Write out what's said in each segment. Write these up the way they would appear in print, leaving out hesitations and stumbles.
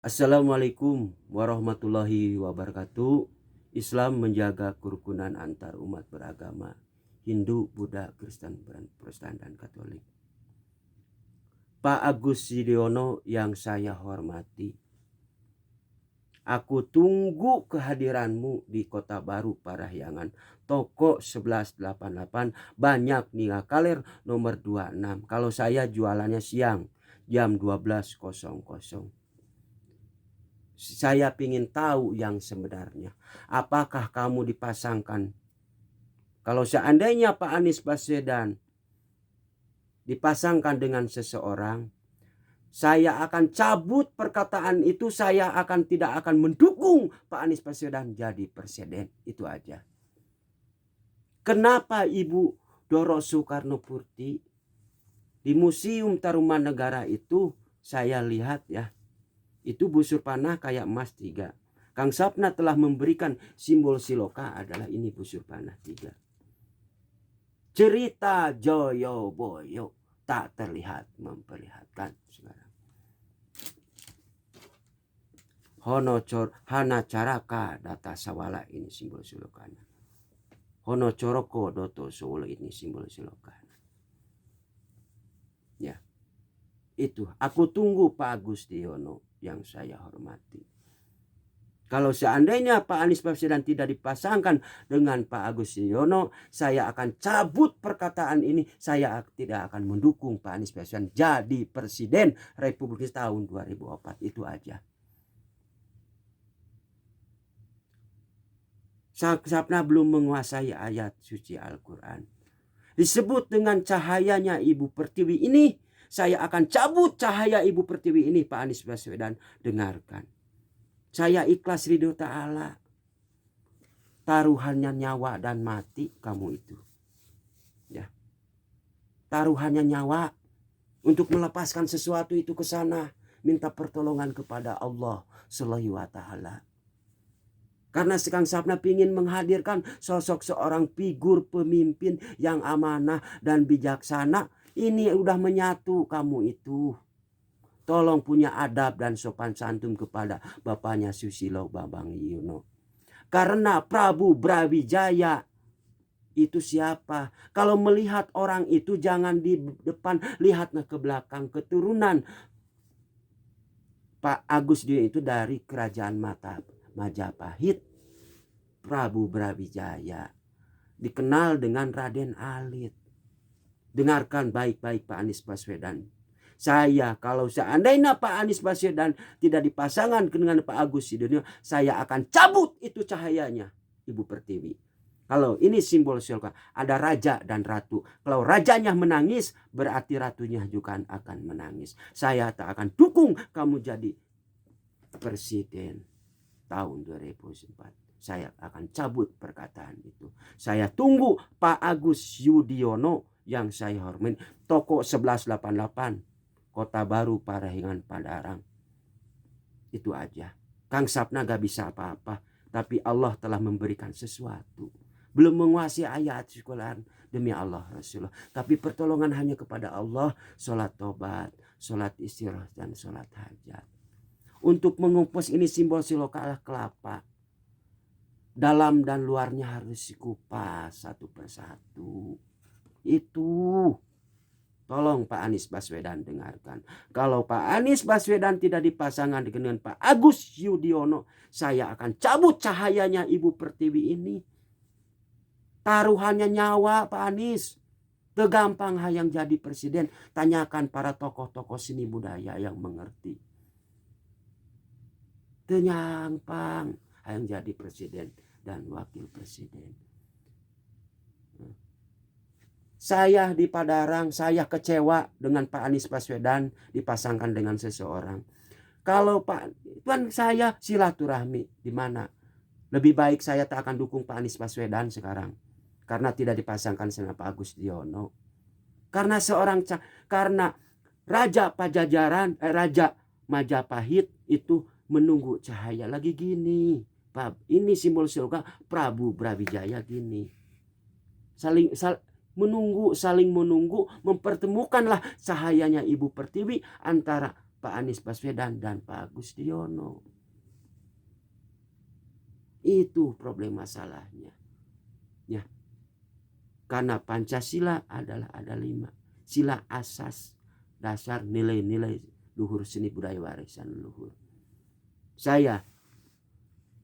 Assalamualaikum warahmatullahi wabarakatuh. Islam menjaga kerukunan antar umat beragama Hindu, Buddha, Kristen, Protestan, dan Katolik. Pak Agus Yudhoyono yang saya hormati, aku tunggu kehadiranmu di Kota Baru Parahyangan, toko 1188 Banyak Nia Kaler nomor 26. Kalau saya jualannya siang jam 12.00. Saya ingin tahu yang sebenarnya. Apakah kamu dipasangkan? Kalau seandainya Pak Anies Baswedan dipasangkan dengan seseorang, saya akan cabut perkataan itu. Saya tidak akan mendukung Pak Anies Baswedan jadi presiden. Itu aja. Kenapa Ibu Doro Soekarno Putri di Museum Tarumanegara itu saya lihat ya, itu busur panah kayak emas 3. Kang Sapna telah memberikan simbol Siloka adalah ini busur panah 3. Cerita Joyo Boyo tak terlihat memperlihatkan sekarang. Hana Caraka data sawala ini simbol Silokana. Hono Coroko doto Solo ini simbol Silokana. Ya, itu aku tunggu Pak Agus Yudhoyono yang saya hormati. Kalau seandainya Pak Anies Baswedan tidak dipasangkan dengan Pak Agus Yudhoyono, saya akan cabut perkataan ini. Saya tidak akan mendukung Pak Anies Baswedan jadi presiden Republik tahun 2004. Itu aja. Sapna belum menguasai ayat suci Al-Quran. Disebut dengan cahayanya Ibu Pertiwi ini, saya akan cabut cahaya Ibu Pertiwi ini. Pak Anies Baswedan, dengarkan. Saya ikhlas ridho ta'ala. Taruhannya nyawa dan mati kamu itu. Ya. Taruhannya nyawa untuk melepaskan sesuatu itu ke sana. Minta pertolongan kepada Allah Subhanahu wa ta'ala. Karena Kang Sapna ingin menghadirkan sosok seorang figur pemimpin yang amanah dan bijaksana. Ini udah menyatu kamu itu. Tolong punya adab dan sopan santun kepada bapaknya Susilo Bambang Yudhoyono. Karena Prabu Brawijaya itu siapa? Kalau melihat orang itu jangan di depan, lihatlah ke belakang. Keturunan Pak Agus Yudhoyono itu dari kerajaan Majapahit. Prabu Brawijaya dikenal dengan Raden Alit. Dengarkan baik-baik Pak Anies Baswedan. Saya kalau seandainya Pak Anies Baswedan tidak dipasangkan dengan Pak Agus Yudhoyono, saya akan cabut itu cahayanya Ibu Pertiwi. Kalau ini simbol Siloka, ada raja dan ratu. Kalau rajanya menangis, berarti ratunya juga akan menangis. Saya tak akan dukung kamu jadi presiden tahun 2004. Saya akan cabut perkataan itu. Saya tunggu Pak Agus Yudhoyono yang saya hormati. Toko 1188 Kota Baru Parahyangan Padarang. Itu aja. Kang Sapna gak bisa apa-apa. Tapi Allah telah memberikan sesuatu. Belum menguasai ayat sekolahan demi Allah Rasulullah. Tapi pertolongan hanya kepada Allah. Sholat tobat, sholat istirahat, dan sholat hajat. Untuk mengumpus ini simbol Siloka kelapa. Dalam dan luarnya harus dikupas satu persatu. Itu. Tolong Pak Anies Baswedan dengarkan. Kalau Pak Anies Baswedan tidak dipasangkan dengan Pak Agus Yudhoyono, saya akan cabut cahayanya Ibu Pertiwi ini. Taruhannya nyawa Pak Anies. Tegampang hayang jadi presiden. Tanyakan para tokoh-tokoh seni budaya yang mengerti. Tenyampang hayang jadi presiden dan wakil presiden. Saya di Padarang, saya kecewa dengan Pak Anies Baswedan dipasangkan dengan seseorang. Kalau Pak, kan saya silaturahmi di mana? Lebih baik saya tak akan dukung Pak Anies Baswedan sekarang. Karena tidak dipasangkan sama Pak Agus Yudhoyono. Karena Raja Pajajaran, Raja Majapahit itu menunggu cahaya lagi gini. Ini simbol Siloka Prabu Brawijaya gini. Saling menunggu, mempertemukanlah cahayanya Ibu Pertiwi antara Pak Anies Baswedan dan Pak Agustinio. Itu problem masalahnya. Ya. Karena Pancasila adalah ada 5 sila asas dasar nilai-nilai luhur seni budaya warisan leluhur. Saya,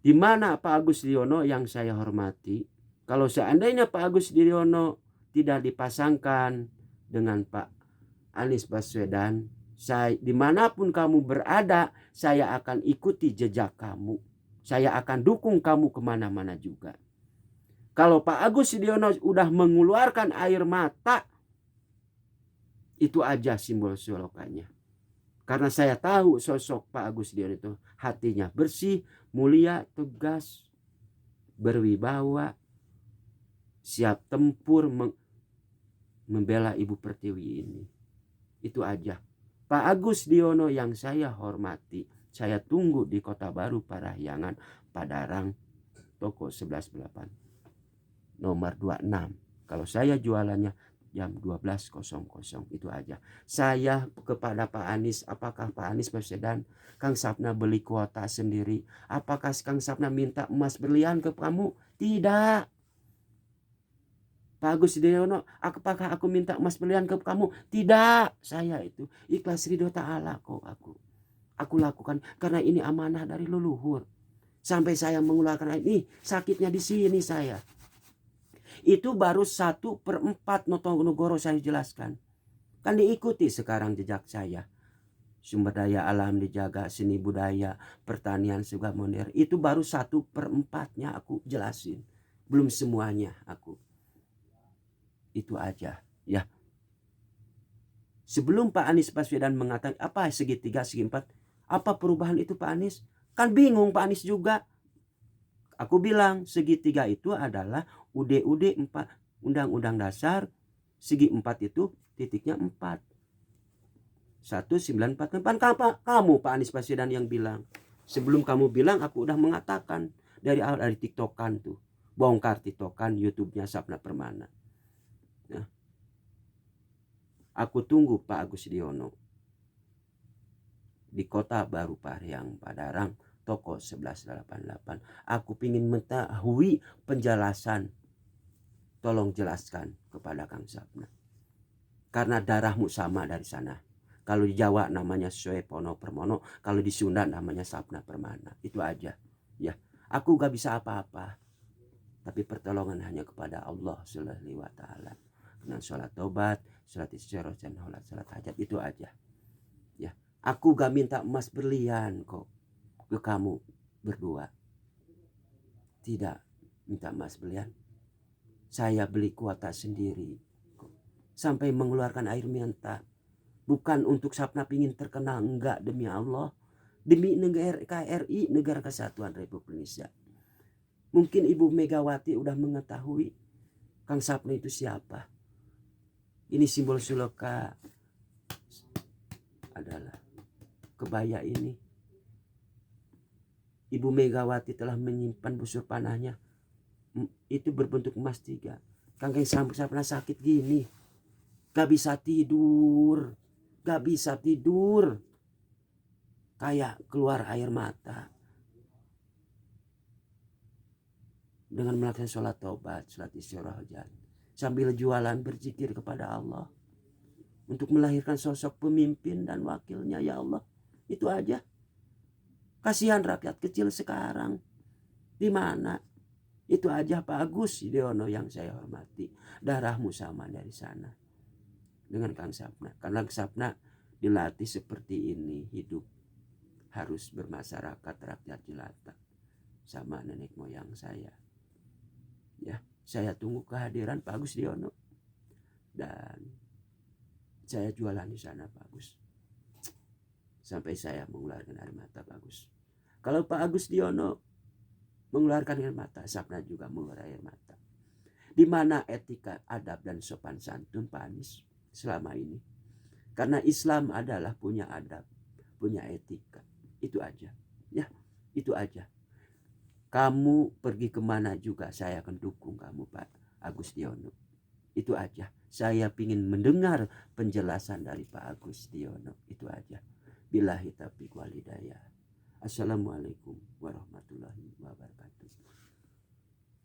di mana Pak Agustinio yang saya hormati, kalau seandainya Pak Agustinio tidak dipasangkan dengan Pak Anies Baswedan, saya dimanapun kamu berada, saya akan ikuti jejak kamu. Saya akan dukung kamu kemana-mana juga. Kalau Pak Agustinio udah mengeluarkan air mata, itu aja simbol sulokanya. Karena saya tahu sosok Pak Agustinio itu hatinya bersih, mulia, tegas, berwibawa, siap tempur membela Ibu Pertiwi ini. Itu aja. Pak Agustinio yang saya hormati, saya tunggu di Kota Baru Parahyangan, Padarang, toko 11/8, nomor 26. Kalau saya jualannya jam 12.00, itu aja. Saya kepada Pak Anies, apakah Pak Anies Baswedan, Kang Sapna beli kuota sendiri? Apakah Kang Sapna minta emas berlian ke kamu? Tidak. Pak Agustinio, apakah aku minta emas berlian ke kamu? Tidak. Saya itu ikhlas ridho ta'ala kok aku lakukan karena ini amanah dari leluhur. Sampai saya mengeluarkan ini, sakitnya di sini saya. Itu baru 1/4 Notonegoro saya jelaskan. Kan diikuti sekarang jejak saya. Sumber daya alam dijaga, seni budaya, pertanian juga modern. Itu baru 1/4-nya aku jelasin. Belum semuanya aku. Itu aja ya. Sebelum Pak Anies Baswedan mengatakan apa segitiga, segi empat, apa perubahan itu Pak Anies? Kan bingung Pak Anies juga. Aku bilang segitiga itu adalah UUD 4, Undang-Undang Dasar, segi 4 itu titiknya 4. 1945. Kamu Pak Anies Baswedan yang bilang. Sebelum kamu bilang aku udah mengatakan dari awal, dari TikTokan tuh. Bongkar TikTokan YouTube-nya Sapna Permana. Nah, aku tunggu Pak Agustinio di Kota Baru Parahyangan, Padarang, toko 11/88. Aku ingin mengetahui penjelasan. Tolong jelaskan kepada Kang Sapna. Karena darahmu sama dari sana. Kalau di Jawa namanya Suepono Permono, kalau di Sunda namanya Sapna Permana. Itu aja. Ya, aku gak bisa apa-apa. Tapi pertolongan hanya kepada Allah Subhanahu wa taala. Dengan sholat taubat, sholat istigharah, dan sholat hajat, itu aja. Ya, aku gak minta emas berlian kok ke kamu berdua. Tidak minta emas berlian. Saya beli kuota sendiri. Sampai mengeluarkan air mata. Bukan untuk Sapna pingin terkenal, enggak, demi Allah. Demi negara KRI, Negara Kesatuan Republik Indonesia. Mungkin Ibu Megawati udah mengetahui Kang Sapna itu siapa. Ini simbol Suloka adalah kebaya ini. Ibu Megawati telah menyimpan busur panahnya. Itu berbentuk emas 3. Kang Sapna sakit gini. Gak bisa tidur. Gak bisa tidur. Kayak keluar air mata. Dengan melakukan sholat taubat, sholat istigharah, sambil jualan berzikir kepada Allah. Untuk melahirkan sosok pemimpin dan wakilnya, ya Allah. Itu aja. Kasihan rakyat kecil sekarang. Di mana? Itu aja Pak Agustinio yang saya hormati. Darahmu sama dari sana. Dengan Kang Sapna. Karena Kang Sapna dilatih seperti ini hidup. Harus bermasyarakat rakyat jelata. Sama nenek moyang saya. Ya, saya tunggu kehadiran Pak Agustinio. Dan saya jualan di sana Pak Agus. Sampai saya mengeluarkan air mata Pak Agus. Kalau Pak Agustinio mengeluarkan air mata, Sapna juga mengeluarkan air mata. Di mana etika, adab, dan sopan santun Pak Anies selama ini? Karena Islam adalah punya adab, punya etika. Itu aja. Ya, itu aja. Kamu pergi kemana juga saya akan dukung kamu Pak Agustinio. Itu aja. Saya ingin mendengar penjelasan dari Pak Agustinio. Itu aja. Billahi taufiq wal hidayah. Assalamualaikum warahmatullahi